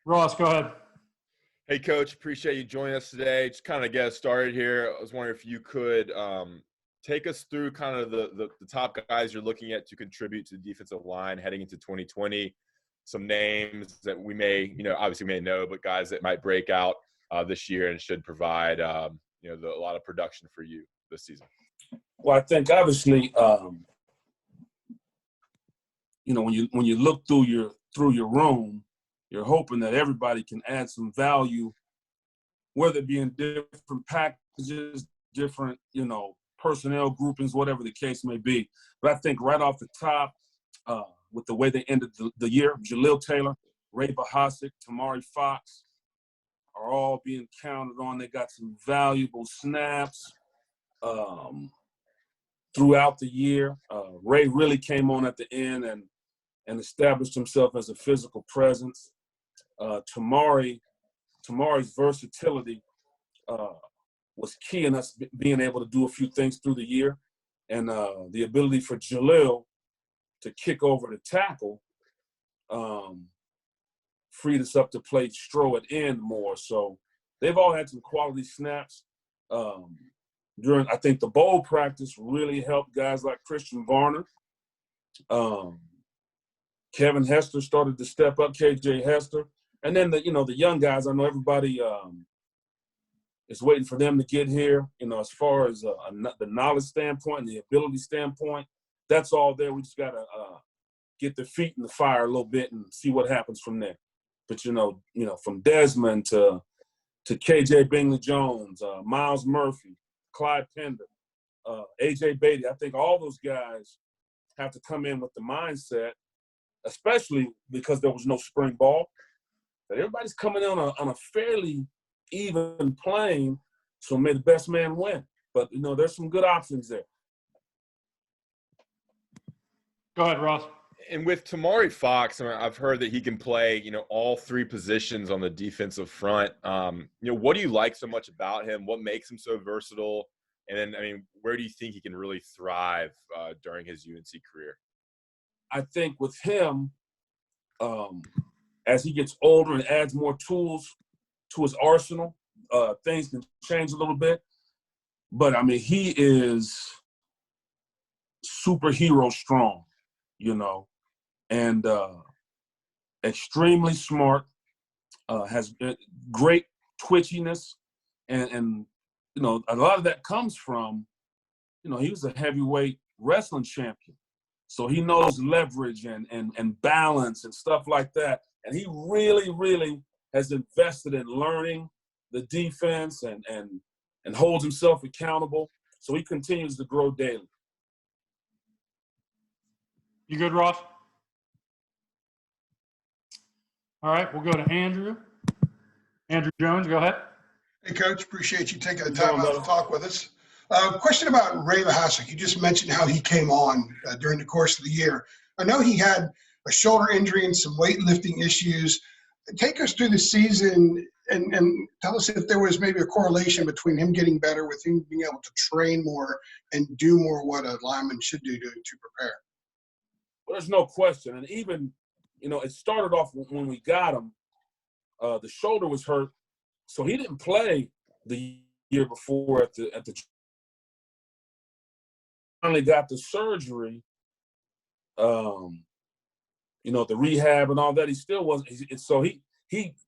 Ross, go ahead. Hey, Coach. Appreciate you joining us today. Just kind of get us started here. I was wondering if you could take us through kind of the top guys you're looking at to contribute to the defensive line heading into 2020. Some names that we may, obviously we may know, but guys that might break out this year and should provide, a lot of production for you this season. Well, I think obviously, when you look through your room, you're hoping that everybody can add some value, whether it be in different packages, different, personnel groupings, whatever the case may be. But I think right off the top, with the way they ended the year, Jaleel Taylor, Ray Bahasic, Temari Fox are all being counted on. They got some valuable snaps throughout the year. Ray really came on at the end and established himself as a physical presence. Temari's versatility was key in us being able to do a few things through the year. And the ability for Jaleel to kick over the tackle freed us up to play Stro at end more. So they've all had some quality snaps. I think the bowl practice really helped guys like Christian Varner. Kevin Hester started to step up, KJ Hester. And then the young guys, I know everybody is waiting for them to get here, as far as the knowledge standpoint and the ability standpoint. That's all there. We just got to get their feet in the fire a little bit and see what happens from there. But, from Desmond to KJ Bingley-Jones, Miles Murphy, Clyde Pender, A.J. Beatty, I think all those guys have to come in with the mindset, especially because there was no spring ball, that everybody's coming in on a fairly even plane, so may the best man win. But, there's some good options there. Go ahead, Ross. And with Temari Fox, I've heard that he can play, all three positions on the defensive front. What do you like so much about him? What makes him so versatile? And then, where do you think he can really thrive during his UNC career? I think with him, as he gets older and adds more tools to his arsenal, things can change a little bit. But, he is superhero strong, and extremely smart, has great twitchiness. And a lot of that comes from, he was a heavyweight wrestling champion. So he knows leverage and balance and stuff like that. And he really, really has invested in learning the defense and holds himself accountable. So he continues to grow daily. You good, Ross? All right, we'll go to Andrew. Andrew Jones, go ahead. Hey, Coach. Appreciate you taking the time out to talk with us. Question about Ray Bahasic. You just mentioned how he came on during the course of the year. I know he had a shoulder injury and some weightlifting issues. Take us through the season and tell us if there was maybe a correlation between him getting better with him being able to train more and do more what a lineman should do to prepare. Well, there's no question. And even, it started off when we got him, the shoulder was hurt. So he didn't play the year before at the finally got the surgery, the rehab and all that. He still wasn't. So he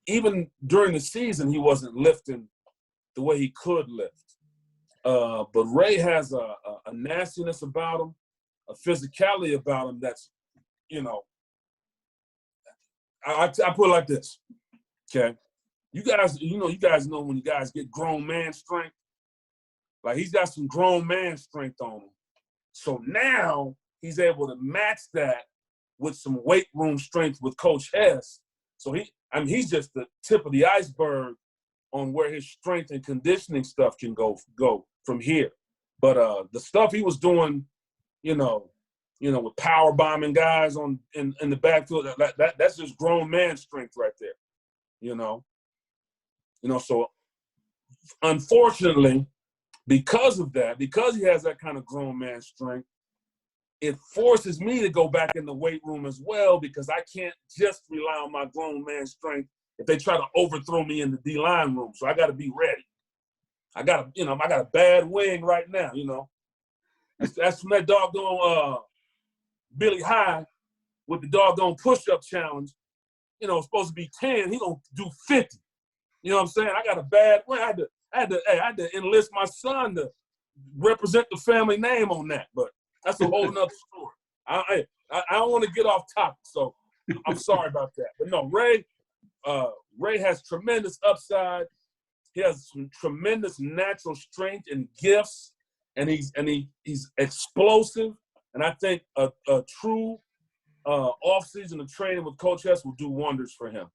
even during the season, he wasn't lifting the way he could lift. But Ray has a nastiness about him, a physicality about him that's, I put it like this, okay? You guys know when you guys get grown man strength, like he's got some grown man strength on him. So now he's able to match that with some weight room strength with Coach Hess. So he's just the tip of the iceberg on where his strength and conditioning stuff can go from here. But the stuff he was doing, with power bombing guys in the backfield, that's just grown man strength right there. So unfortunately, because of that, because he has that kind of grown man strength, it forces me to go back in the weight room as well, because I can't just rely on my grown man strength if they try to overthrow me in the D-line room. So I got to be ready. I got a bad wing right now, you know. That's from that doggone Billy High with the doggone push-up challenge. You know, it's supposed to be 10. He gonna do 50. You know what I'm saying? I got a bad wing. I had to enlist my son to represent the family name on that, but that's a whole nother story. I don't want to get off topic, so I'm sorry about that. But no, Ray has tremendous upside. He has some tremendous natural strength and gifts, and he's explosive. And I think a true offseason of training with Coach Hester will do wonders for him.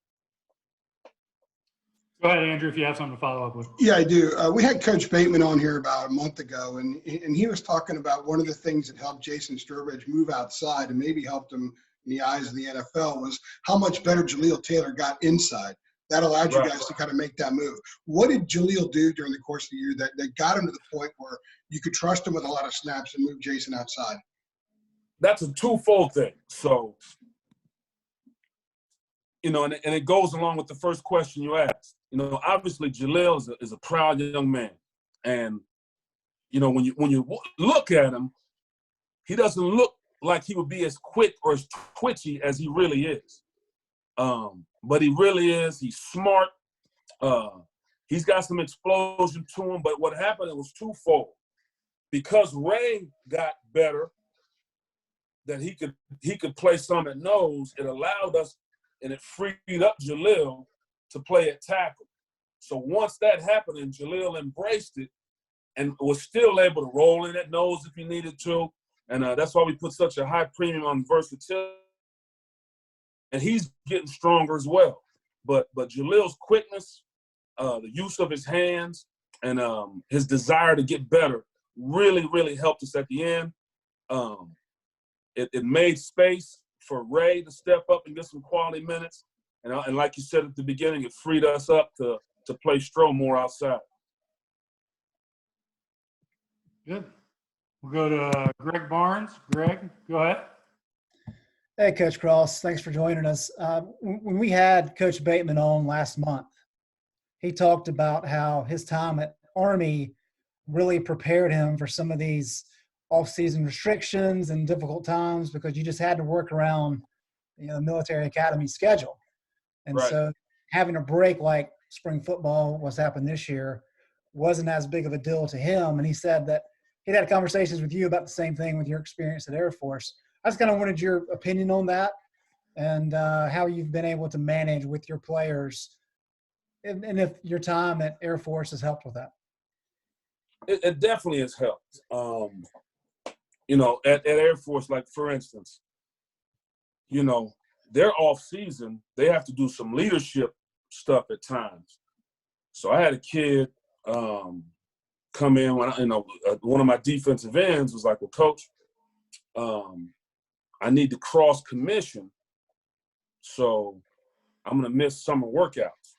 Go ahead, Andrew, if you have something to follow up with. Yeah, I do. We had Coach Bateman on here about a month ago, and he was talking about one of the things that helped Jason Sturbridge move outside and maybe helped him in the eyes of the NFL was how much better Jaleel Taylor got inside. That allowed you guys to kind of make that move. What did Jaleel do during the course of the year that got him to the point where you could trust him with a lot of snaps and move Jason outside? That's a twofold thing. So, you know, and it goes along with the first question you asked. You know, obviously Jaleel is a proud young man, and you know when you look at him, he doesn't look like he would be as quick or as twitchy as he really is. But he really is. He's smart. He's got some explosion to him. But what happened, it was twofold. Because Ray got better, that he could play some at nose, it allowed us, and it freed up Jaleel to play at tackle. So once that happened and Jaleel embraced it and was still able to roll in at nose if he needed to, and that's why we put such a high premium on versatility. And he's getting stronger as well. But Jaleel's quickness, the use of his hands, and his desire to get better really, really helped us at the end. It made space for Ray to step up and get some quality minutes. And like you said at the beginning, it freed us up to play Stroh more outside. Good. We'll go to Greg Barnes. Greg, go ahead. Hey, Coach Cross. Thanks for joining us. When we had Coach Bateman on last month, he talked about how his time at Army really prepared him for some of these off-season restrictions and difficult times because you just had to work around, you know, the military academy schedule. And so having a break like spring football was happening this year wasn't as big of a deal to him. And he said that he'd had conversations with you about the same thing with your experience at Air Force. I just kind of wanted your opinion on that and how you've been able to manage with your players and if your time at Air Force has helped with that. It definitely has helped. You know, at Air Force, like for instance, you know, their off season, they have to do some leadership stuff at times. So I had a kid come in when one of my defensive ends was like, well, Coach, I need to cross commission, so I'm gonna miss summer workouts.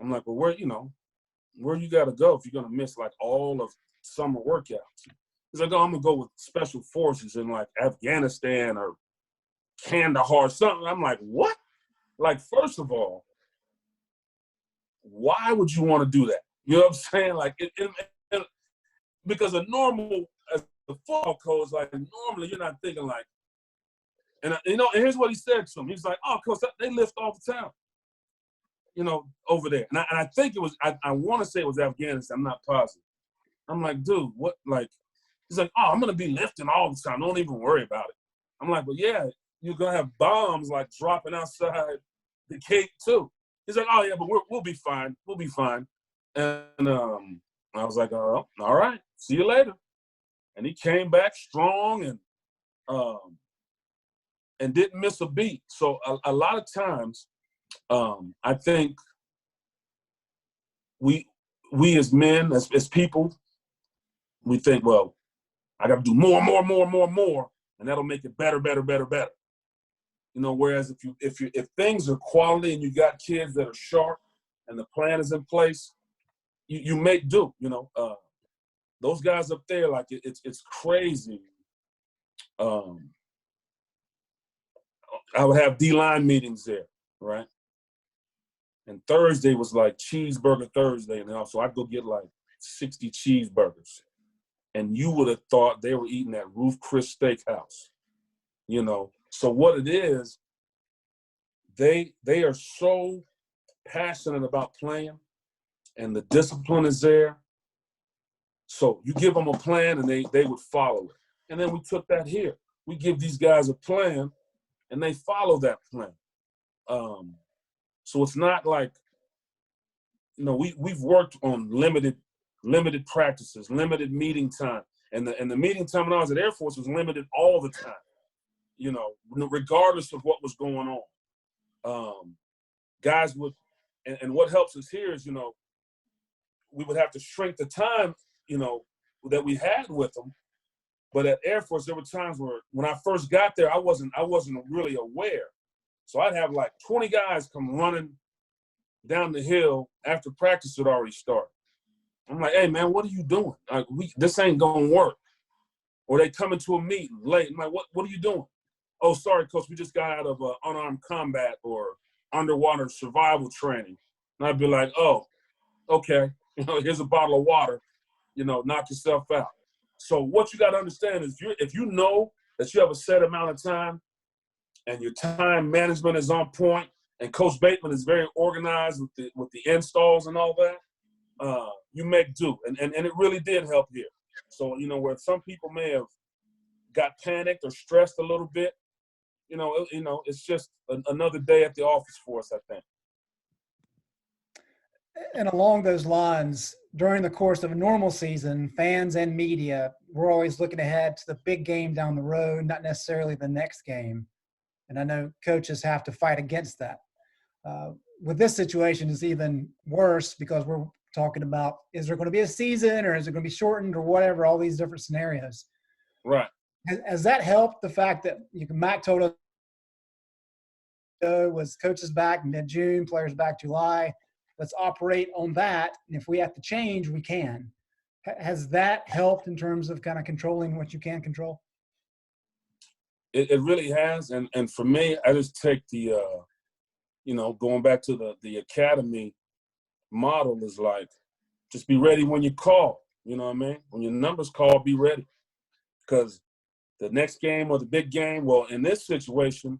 I'm like, well, where you gotta go if you're gonna miss like all of summer workouts? He's like, oh, I'm gonna go with special forces in like Afghanistan or Kandahar, something. I'm like, what? Like, first of all, why would you want to do that? You know what I'm saying? Like, because as a football coach, like normally you're not thinking like, and here's what he said to him. He's like, oh, Coach, they lift all the time, you know, over there. And I think it was, I want to say it was Afghanistan. I'm not positive. I'm like, dude, what? Like, he's like, oh, I'm going to be lifting all the time. Don't even worry about it. I'm like, well, yeah, you're going to have bombs like dropping outside the gate too. He's like, oh, yeah, but we'll be fine. We'll be fine. And I was like, oh, all right, see you later. And he came back strong and didn't miss a beat. So a lot of times, I think we as men, as people, we think, well, I got to do more, and that'll make it better. You know, whereas if things are quality and you got kids that are sharp and the plan is in place, you make do. You know, those guys up there, like it's crazy. I would have D-line meetings there, right? And Thursday was like cheeseburger Thursday. And so I'd go get like 60 cheeseburgers. And you would have thought they were eating at Ruth Chris Steakhouse. You know, so what it is, they are so passionate about playing, and the discipline is there. So you give them a plan, and they would follow it. And then we took that here. We give these guys a plan, and they follow that plan. So it's not like, you know, we've worked on limited practices, limited meeting time, and the meeting time when I was at Air Force was limited all the time. You know, regardless of what was going on, guys would, and what helps us here is, you know, we would have to shrink the time, you know, that we had with them. But at Air Force, there were times where when I first got there, I wasn't really aware. So I'd have like 20 guys come running down the hill after practice had already started. I'm like, hey man, what are you doing? Like, this ain't gonna work. Or they come into a meeting late. I'm like, what are you doing? Oh, sorry, coach, we just got out of unarmed combat or underwater survival training. And I'd be like, oh, okay, you know, here's a bottle of water, you know, knock yourself out. So what you got to understand is if you know that you have a set amount of time and your time management is on point, and Coach Bateman is very organized with the installs and all that, you make do. And it really did help here. So, you know, where some people may have got panicked or stressed a little bit, you know, it's just another day at the office for us, I think. And along those lines, during the course of a normal season, fans and media, we're always looking ahead to the big game down the road, not necessarily the next game. And I know coaches have to fight against that. With this situation, it's even worse because we're talking about, is there going to be a season or is it going to be shortened or whatever, all these different scenarios. Right. Has that helped, the fact that Mac told us was coaches back mid-June, players back July. Let's operate on that. And if we have to change, we can. Has that helped in terms of kind of controlling what you can control? It really has. And for me, I just take the, you know, going back to the academy model is like, just be ready when you call. You know what I mean? When your number's called, be ready. Because the next game or the big game, well, in this situation,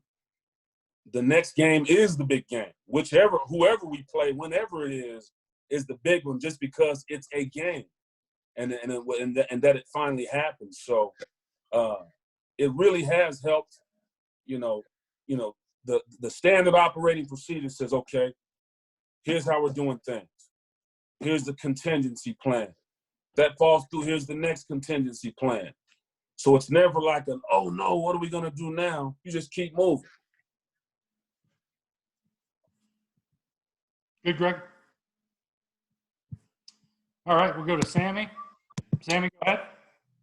the next game is the big game. Whoever we play, whenever it is the big one, just because it's a game, and that it finally happens. So it really has helped. You know, the standard operating procedure says, okay, here's how we're doing things. Here's the contingency plan. That falls through. Here's the next contingency plan. So it's never like oh no, what are we gonna do now? You just keep moving. Good, Greg. All right, we'll go to Sammy. Sammy, go ahead.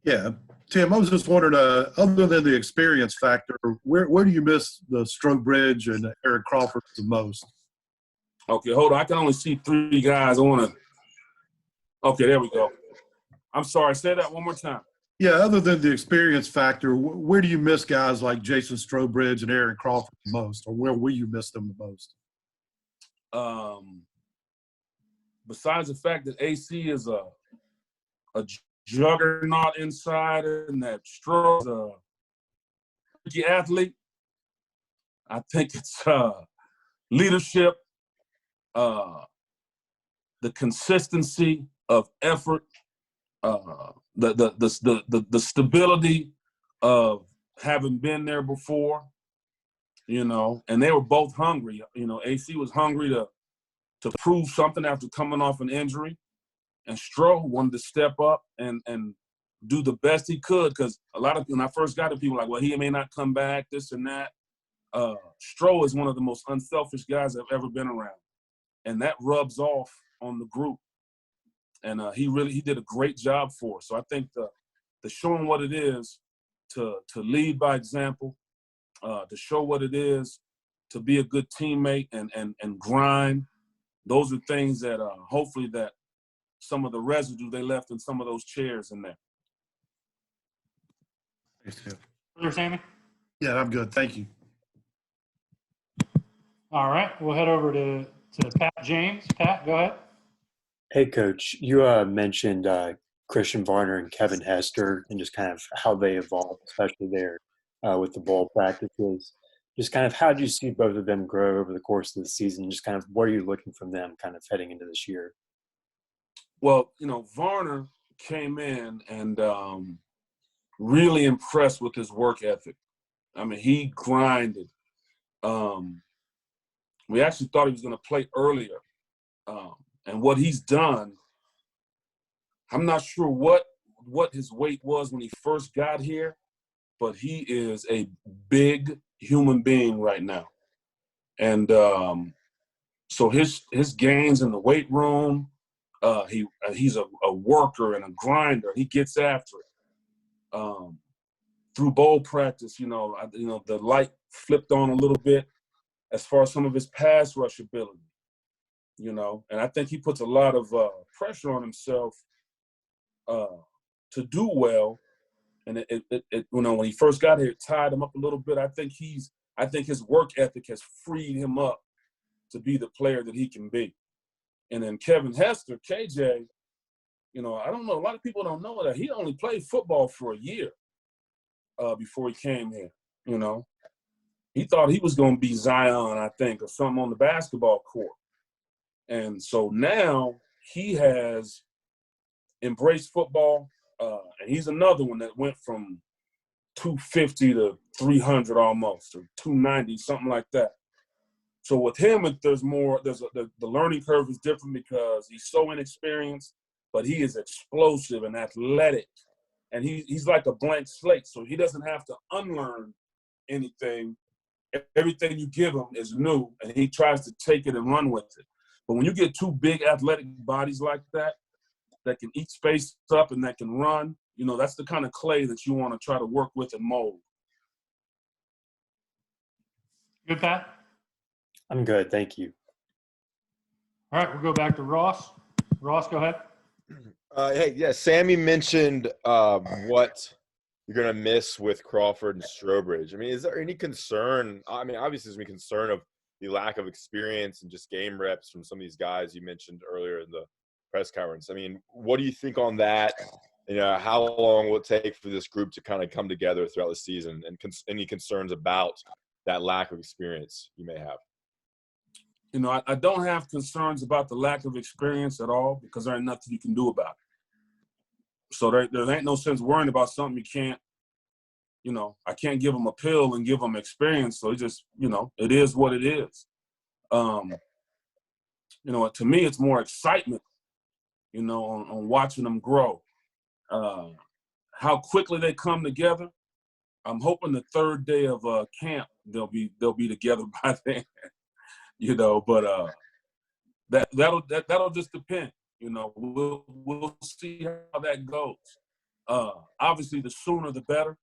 Yeah, Tim, I was just wondering, other than the experience factor, where do you miss the Strobridge and Eric Crawford the most? Okay, hold on. I can only see 3 guys. Okay, there we go. I'm sorry. Say that one more time. Yeah, other than the experience factor, where do you miss guys like Jason Strobridge and Aaron Crawford the most, or where will you miss them the most? Besides the fact that AC is a juggernaut inside and that Stroh's a rookie athlete, I think it's leadership, the consistency of effort, the stability of having been there before, you know, and they were both hungry. You know, AC was hungry to prove something after coming off an injury, and Stroh wanted to step up and do the best he could, because a lot of, when I first got to people like, well, he may not come back, this and that. Stroh is one of the most unselfish guys I've ever been around, and that rubs off on the group. And he did a great job for us. So I think the showing what it is to lead by example, to show what it is to be a good teammate and grind, those are things that hopefully that some of the residue they left in some of those chairs in there. Thanks, Tim. Further, Sammy? Yeah, I'm good. Thank you. All right, we'll head over to to Pat James. Pat, go ahead. Hey, Coach, you mentioned Christian Varner and Kevin Hester and just kind of how they evolved, especially there with the ball practices. Just kind of how did you see both of them grow over the course of the season? Just kind of what are you looking from them kind of heading into this year? Well, Varner came in and really impressed with his work ethic. I mean, he grinded. We actually thought he was going to play earlier. And what he's done, I'm not sure what his weight was when he first got here, but he is a big human being right now. And so his gains in the weight room, he's a worker and a grinder. He gets after it. Through bowl practice, the light flipped on a little bit as far as some of his pass rush ability, and I think he puts a lot of pressure on himself to do well. And when he first got here, it tied him up a little bit. I think his work ethic has freed him up to be the player that he can be. And then Kevin Hester, KJ, I don't know. A lot of people don't know that he only played football for a year before he came here. He thought he was going to be Zion, I think, or something on the basketball court. And so now he has embraced football, and he's another one that went from 250 to 300 almost, or 290, something like that. So with him, the learning curve is different because he's so inexperienced, but he is explosive and athletic. And he's like a blank slate, so he doesn't have to unlearn anything. Everything you give him is new, and he tries to take it and run with it. But when you get two big athletic bodies like that can eat space up and that can run, that's the kind of clay that you want to try to work with and mold. Good, Pat? I'm good, thank you. All right, we'll go back to Ross. Ross, go ahead. Hey, yeah, Sammy mentioned what you're going to miss with Crawford and Strobridge. I mean, is there any concern? I mean, obviously there's any concern of the lack of experience and just game reps from some of these guys you mentioned earlier in the press conference. I mean, what do you think on that? How long will it take for this group to kind of come together throughout the season, and any concerns about that lack of experience you may have? I don't have concerns about the lack of experience at all because there ain't nothing you can do about it. So there ain't no sense worrying about something you can't, I can't give them a pill and give them experience. So it just, it is what it is. To me, it's more excitement, on watching them grow. How quickly they come together. I'm hoping the third day of camp, they'll be together by then, but that'll just depend. We'll see how that goes. Obviously, the sooner the better.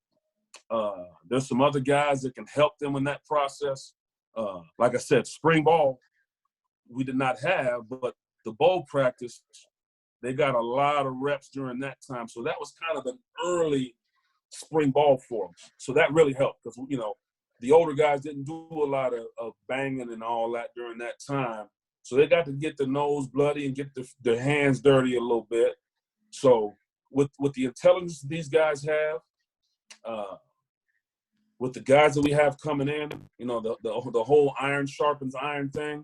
There's some other guys that can help them in that process. Like I said, spring ball we did not have, but the bowl practice, they got a lot of reps during that time. So that was kind of an early spring ball for them. So that really helped because, the older guys didn't do a lot of banging and all that during that time. So they got to get the nose bloody and get their hands dirty a little bit. So with the intelligence these guys have, with the guys that we have coming in, the whole iron sharpens iron thing,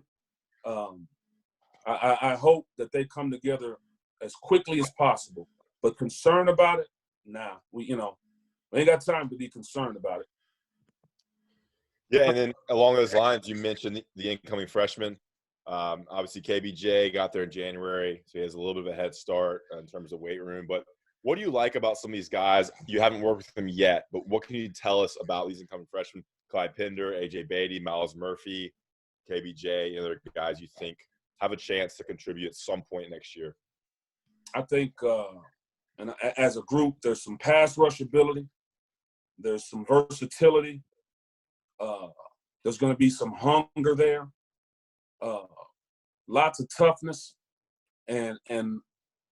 I hope that they come together as quickly as possible. But concerned about it? Nah. We ain't got time to be concerned about it. Yeah, and then along those lines, you mentioned the incoming freshman. Obviously, KBJ got there in January, so he has a little bit of a head start in terms of weight room. But what do you like about some of these guys? You haven't worked with them yet, but what can you tell us about these incoming freshmen? Clyde Pender, AJ Beatty, Miles Murphy, KBJ, other guys you think have a chance to contribute at some point next year? I think, and as a group, there's some pass rush ability. There's some versatility. There's going to be some hunger there. Lots of toughness. And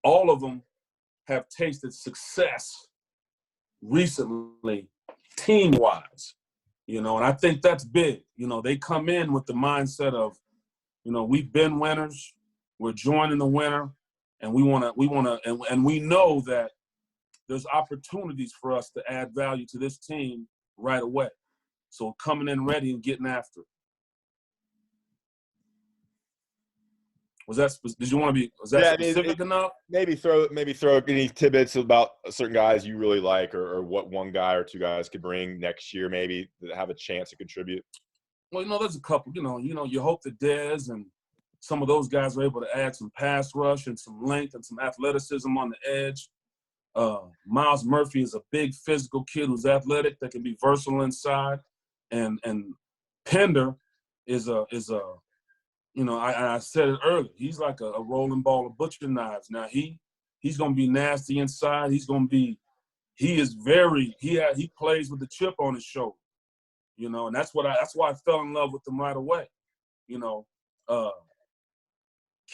all of them have tasted success recently, team-wise. And I think that's big. They come in with the mindset of, You know, we've been winners. We're joining the winner, and we know that there's opportunities for us to add value to this team right away. So coming in ready and getting after it. Did you want to be, was that specific enough? Maybe throw any tidbits about certain guys you really like, or what one guy or two guys could bring next year, maybe, that have a chance to contribute. Well, there's a couple. You hope that Dez and some of those guys are able to add some pass rush and some length and some athleticism on the edge. Miles Murphy is a big physical kid who's athletic that can be versatile inside, and Pender is a I said it earlier. He's like a rolling ball of butcher knives. Now he's gonna be nasty inside. He plays with the chip on his shoulder, and that's why I fell in love with him right away.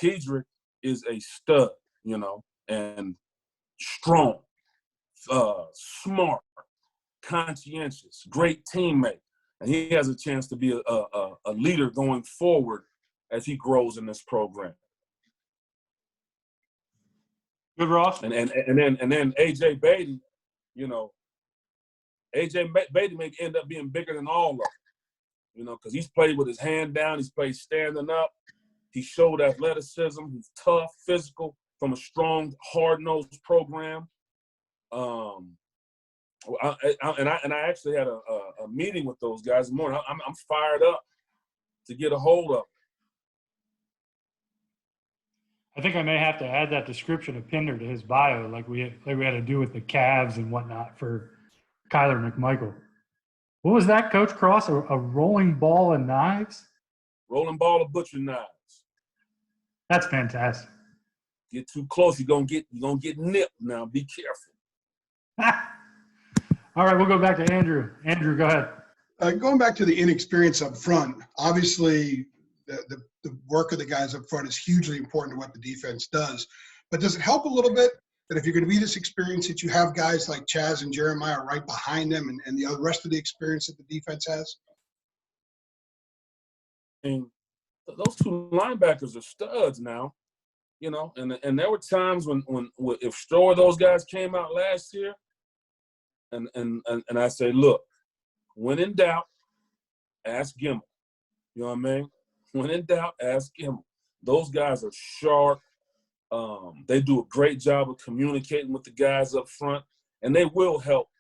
Kedrick is a stud, and strong, smart, conscientious, great teammate, and he has a chance to be a leader going forward as he grows in this program. Good, Ross. And then AJ Beatty, AJ Beatty may end up being bigger than all of them, because he's played with his hand down, he's played standing up, he showed athleticism, he's tough, physical, from a strong, hard-nosed program. I actually had a meeting with those guys this morning. I'm fired up to get a hold of them. I think I may have to add that description of Pender to his bio, like we had to do with the Cavs and whatnot for Kyler McMichael. What was that, Coach Cross? A rolling ball of knives? Rolling ball of butcher knives. That's fantastic. Get too close, you're gonna get nipped. Now be careful. All right, we'll go back to Andrew. Andrew, go ahead. Going back to the inexperience up front, obviously the work of the guys up front is hugely important to what the defense does. But does it help a little bit that if you're going to be this experienced, that you have guys like Chaz and Jeremiah right behind them and the rest of the experience that the defense has? And those two linebackers are studs now, and there were times when if Stroh or those guys came out last year, and I say, look, when in doubt, ask Gimmel. You know what I mean? When in doubt, ask Gimmel. Those guys are sharp. They do a great job of communicating with the guys up front, and they will help,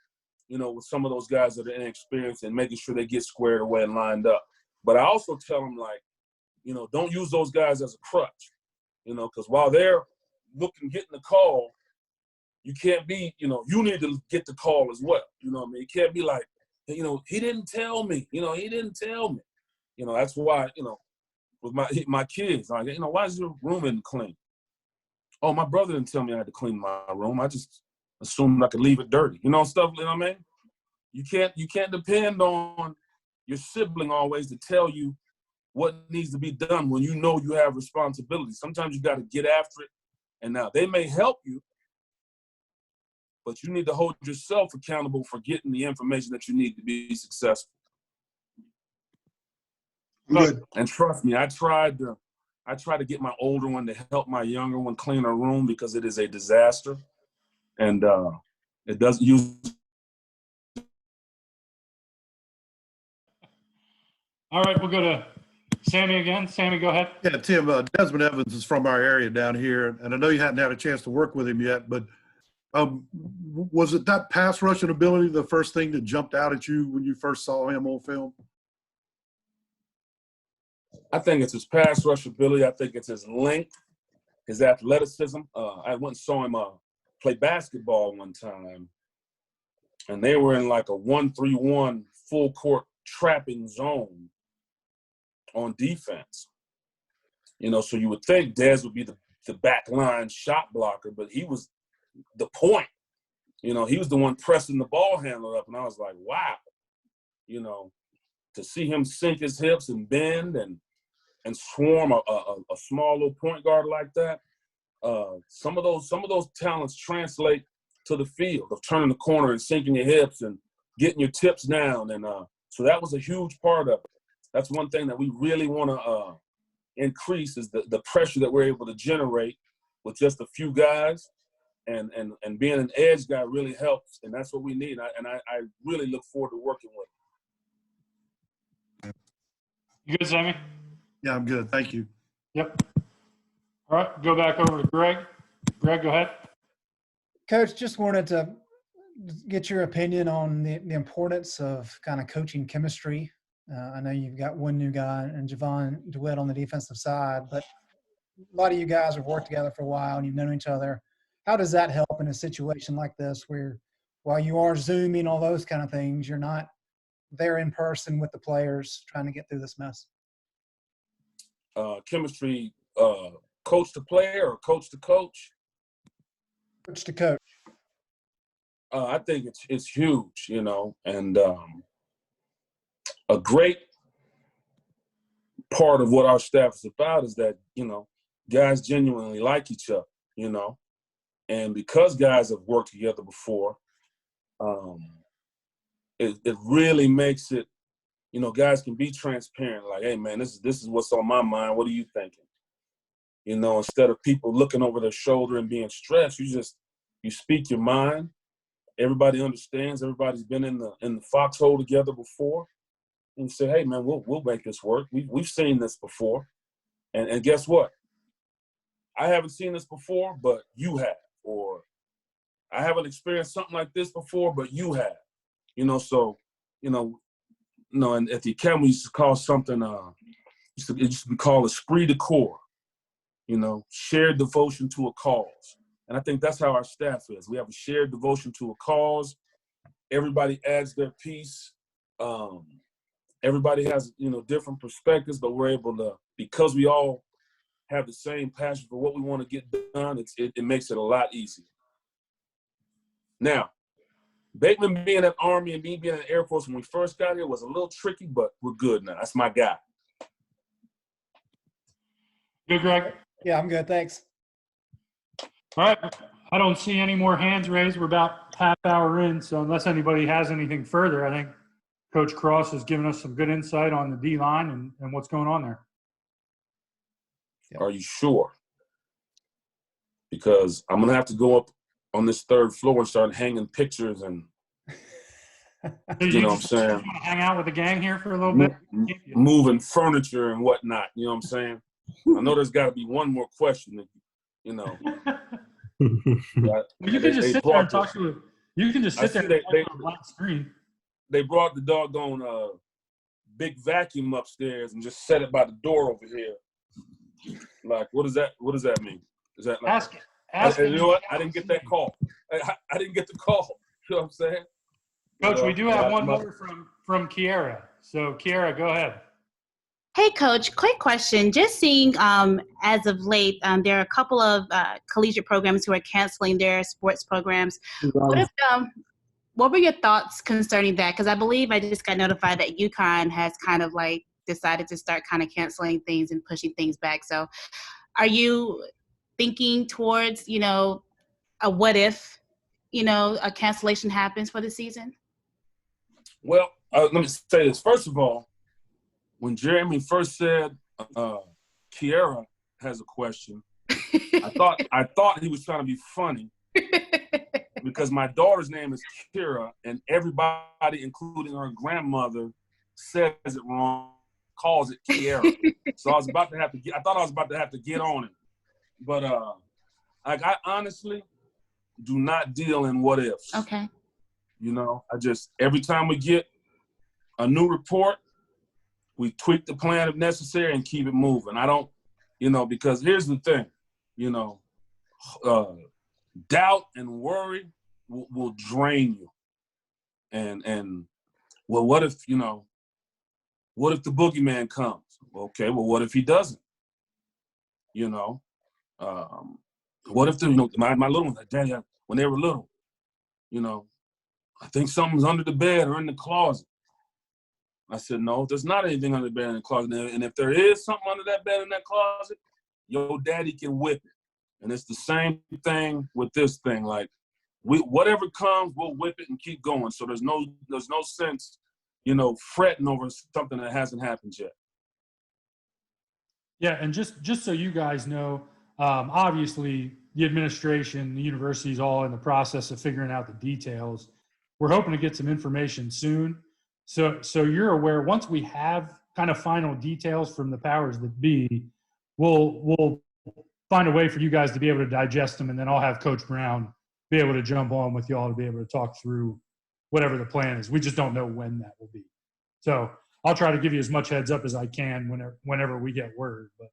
with some of those guys that are inexperienced and making sure they get squared away and lined up. But I also tell them, don't use those guys as a crutch, because while they're getting the call, you can't be, you need to get the call as well. You know what I mean? You can't be like, he didn't tell me. He didn't tell me. That's why, with my kids, like, why is your room isn't clean? Oh, my brother didn't tell me I had to clean my room. I just assumed I could leave it dirty. Stuff, you know what I mean? You can't depend on your sibling always to tell you what needs to be done when you know you have responsibility. Sometimes you got to get after it. And now they may help you, but you need to hold yourself accountable for getting the information that you need to be successful. Good. And trust me, I tried to get my older one to help my younger one clean her room because it is a disaster. And it doesn't use. All right, we'll go to Sammy again. Sammy, go ahead. Yeah, Tim, Desmond Evans is from our area down here, and I know you hadn't had a chance to work with him yet, but was it that pass rushing ability the first thing that jumped out at you when you first saw him on film? I think it's his pass rush ability. I think it's his length, his athleticism. I went and saw him play basketball one time, and they were in like a 1-3-1 full court trapping zone on defense. So you would think Dez would be the back line shot blocker, but he was the point. He was the one pressing the ball handler up, and I was like, wow. To see him sink his hips and bend and swarm a small little point guard like that, some of those talents translate to the field of turning the corner and sinking your hips and getting your tips down, and so that was a huge part of it. That's one thing that we really want to increase is the pressure that we're able to generate with just a few guys. And being an edge guy really helps, and that's what we need. I really look forward to working with him. You good, Sammy? Yeah, I'm good. Thank you. Yep. All right, go back over to Greg. Greg, go ahead. Coach, just wanted to get your opinion on the importance of kind of coaching chemistry. I know you've got one new guy and Javon DeWitt on the defensive side, but a lot of you guys have worked together for a while and you've known each other. How does that help in a situation like this where while you are Zooming, all those kind of things, you're not there in person with the players trying to get through this mess? Chemistry, coach to player or coach to coach? Coach to coach. I think it's huge, you know, and a great part of what our staff is about is that, you know, guys genuinely like each other, you know, and because guys have worked together before, it really makes it, you know, guys can be transparent, like, hey, man, this is what's on my mind. What are you thinking? You know, instead of people looking over their shoulder and being stressed, you speak your mind. Everybody understands. Everybody's been in the foxhole together before, and say, "Hey, man, we'll make this work. We've seen this before, and guess what? I haven't seen this before, but you have, or I haven't experienced something like this before, but you have. You know, so and at the academy we used to call something it used to be called esprit de corps. You know, shared devotion to a cause. And I think that's how our staff is. We have a shared devotion to a cause. Everybody adds their piece. Everybody has, you know, different perspectives, but we're able to, because we all have the same passion for what we want to get done, it makes it a lot easier. Now, Bateman being at Army and me being in the Air Force when we first got here was a little tricky, but we're good now. That's my guy. Good, Greg? Yeah, I'm good. Thanks. All right. I don't see any more hands raised. We're about half hour in, so unless anybody has anything further, I think Coach Cross has given us some good insight on the D-line and what's going on there. Are you sure? Because I'm going to have to go up on this third floor and start hanging pictures and, you know what I'm saying? Hang out with the gang here for a little bit? Moving furniture and whatnot, you know what I'm saying? I know there's got to be one more question that, you know. You can just sit there and talk to it. You can just sit there and talk on a black screen. They brought the doggone big vacuum upstairs and just set it by the door over here. Like, what does that mean? Is that like, ask you know what? I didn't get that call. I didn't get the call. You know what I'm saying? Coach, we do have one more from Kiara. So, Kiara, go ahead. Hey, Coach, quick question. Just seeing as of late, there are a couple of collegiate programs who are canceling their sports programs. What were your thoughts concerning that? Because I believe I just got notified that UConn has kind of like decided to start kind of canceling things and pushing things back. So are you thinking towards, you know, a what if, you know, a cancellation happens for the season? Well, let me say this. First of all, when Jeremy first said Kiara has a question, I thought he was trying to be funny because my daughter's name is Kira, and everybody, including her grandmother, says it wrong, calls it Kiara. So I thought I was about to have to get on it. But like I honestly do not deal in what ifs. Okay. You know, every time we get a new report, we tweak the plan if necessary and keep it moving. I don't, you know, because here's the thing, you know, doubt and worry will drain you. And well, what if the boogeyman comes? Okay, well, what if he doesn't? You know, what if my little ones, Daddy, when they were little, you know, I think something's under the bed or in the closet. I said, no, there's not anything under the bed in the closet. And if there is something under that bed in that closet, your daddy can whip it. And it's the same thing with this thing. Like, whatever comes, we'll whip it and keep going. So there's no sense, you know, fretting over something that hasn't happened yet. Yeah, and just so you guys know, obviously the administration, the university is all in the process of figuring out the details. We're hoping to get some information soon. So you're aware, once we have kind of final details from the powers that be, we'll find a way for you guys to be able to digest them, and then I'll have Coach Brown be able to jump on with y'all to be able to talk through whatever the plan is. We just don't know when that will be. So I'll try to give you as much heads up as I can whenever we get word. But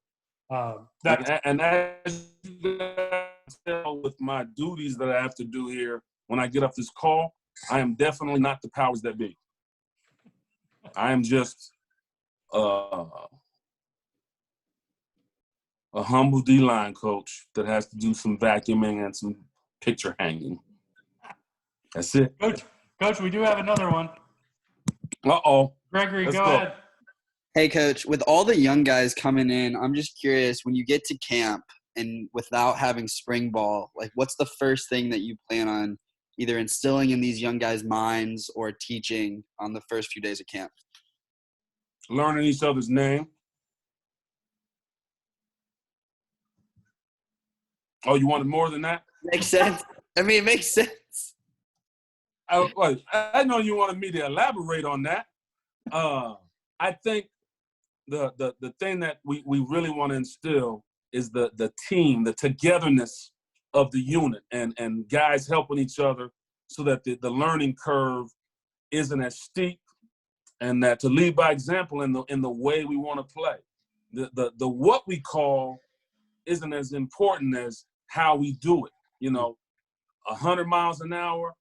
and as you guys tell, with my duties that I have to do here when I get off this call, I am definitely not the powers that be. I am just a humble D-line coach that has to do some vacuuming and some picture hanging. That's it. Coach, we do have another one. Uh-oh. Gregory, Let's go ahead. Hey, Coach, with all the young guys coming in, I'm just curious, when you get to camp and without having spring ball, like what's the first thing that you plan on either instilling in these young guys' minds or teaching on the first few days of camp? Learning each other's name. Oh, you wanted more than that? Makes sense. I mean, it makes sense. I know you wanted me to elaborate on that. I think the thing that we really want to instill is the team, the togetherness of the unit, and guys helping each other so that the learning curve isn't as steep, and that to lead by example in the way we want to play. The what we call isn't as important as how we do it. 100 miles an hour,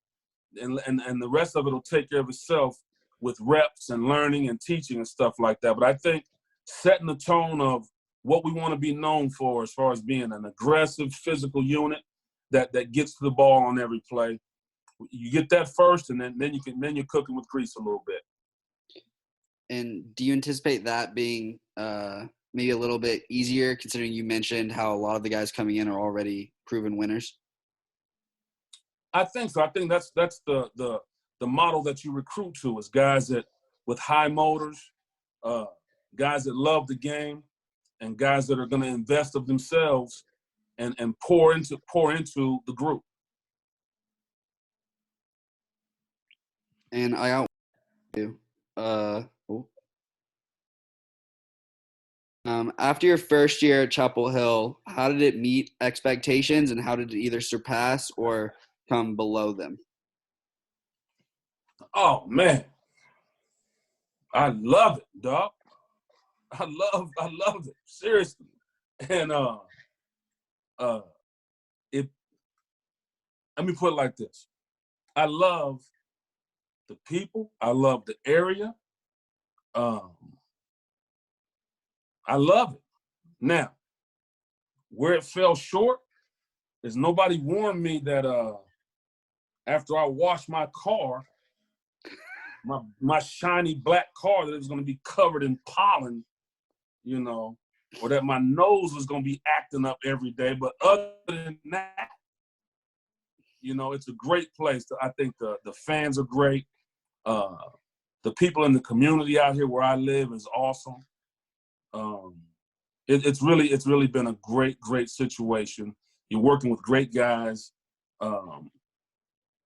and the rest of it will take care of itself with reps and learning and teaching and stuff like that. But I think setting the tone of what we want to be known for as far as being an aggressive physical unit that gets to the ball on every play. You get that first, and then you're cooking with grease a little bit. And do you anticipate that being maybe a little bit easier, considering you mentioned how a lot of the guys coming in are already proven winners? I think so. I think that's the model that you recruit to, is guys that with high motors, guys that love the game, and guys that are going to invest of themselves and pour into the group. And I got you. After your first year at Chapel Hill, how did it meet expectations, and how did it either surpass or come below them? Oh man, I love it, dog. I love it, seriously. And let me put it like this: I love the people. I love the area. I love it. Now, where it fell short is nobody warned me that after I washed my car, my shiny black car, that it was going to be covered in pollen, or that my nose was going to be acting up every day. But other than that, it's a great place. I think the fans are great. The people in the community out here where I live is awesome. It's really been a great situation. You're working with great guys.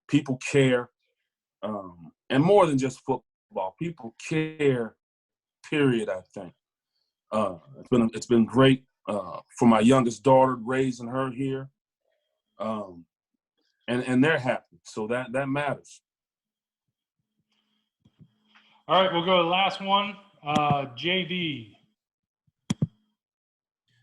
People care, and more than just football, people care. Period. I think it's been great for my youngest daughter, raising her here, and they're happy. So that matters. All right, we'll go to the last one. JV.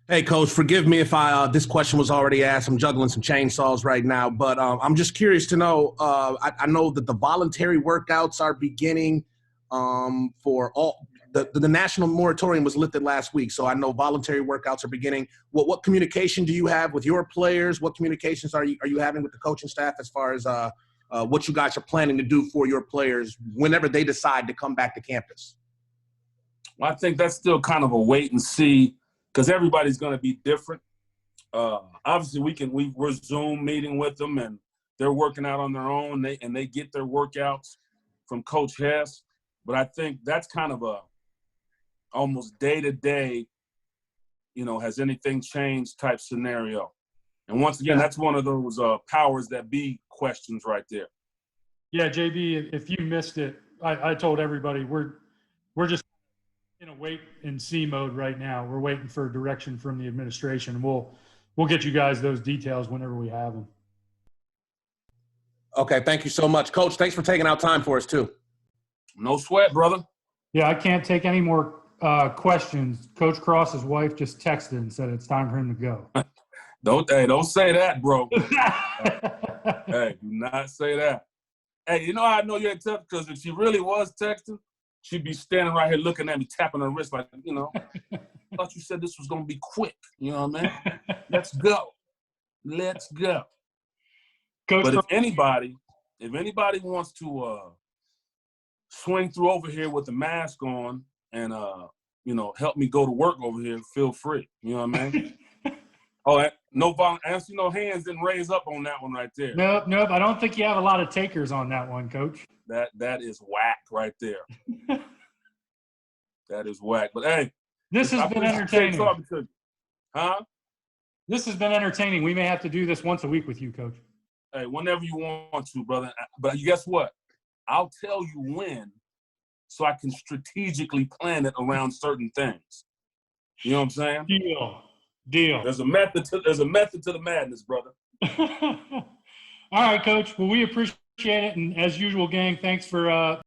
Hey, Coach, forgive me if this question was already asked. I'm juggling some chainsaws right now, but I'm just curious to know, I know that the voluntary workouts are beginning for all. The national moratorium was lifted last week, so I know voluntary workouts are beginning. What communication do you have with your players? What communications are you having with the coaching staff as far as what you guys are planning to do for your players whenever they decide to come back to campus? Well, I think that's still kind of a wait and see, because everybody's going to be different. Obviously, we're Zoom meeting with them, and they're working out on their own, and they get their workouts from Coach Hess. But I think that's kind of a almost day-to-day has anything changed type scenario. And once again, that's one of those powers that be questions right there. Yeah, JB, if you missed it, I told everybody we're just in a wait and see mode right now. We're waiting for direction from the administration. We'll get you guys those details whenever we have them. Okay, thank you so much. Coach, thanks for taking out time for us too. No sweat, brother. Yeah, I can't take any more questions. Coach Cross's wife just texted and said it's time for him to go. Don't say that, bro. Hey, do not say that. Hey, you know how I know you're texting? Because if she really was texting, she'd be standing right here looking at me, tapping her wrist like, I thought you said this was going to be quick. You know what I mean? Let's go. Let's go. Coach, but if anybody wants to swing through over here with the mask on and, help me go to work over here, feel free. You know what I mean? Oh, I see no hands didn't raise up on that one right there. Nope. I don't think you have a lot of takers on that one, Coach. That is whack right there. That is whack. But hey, this has been entertaining. Huh? This has been entertaining. We may have to do this once a week with you, Coach. Hey, whenever you want to, brother. But guess what? I'll tell you when, so I can strategically plan it around certain things. You know what I'm saying? Deal. There's a method to the madness, brother. All right, Coach. Well, we appreciate it, and as usual, gang, thanks for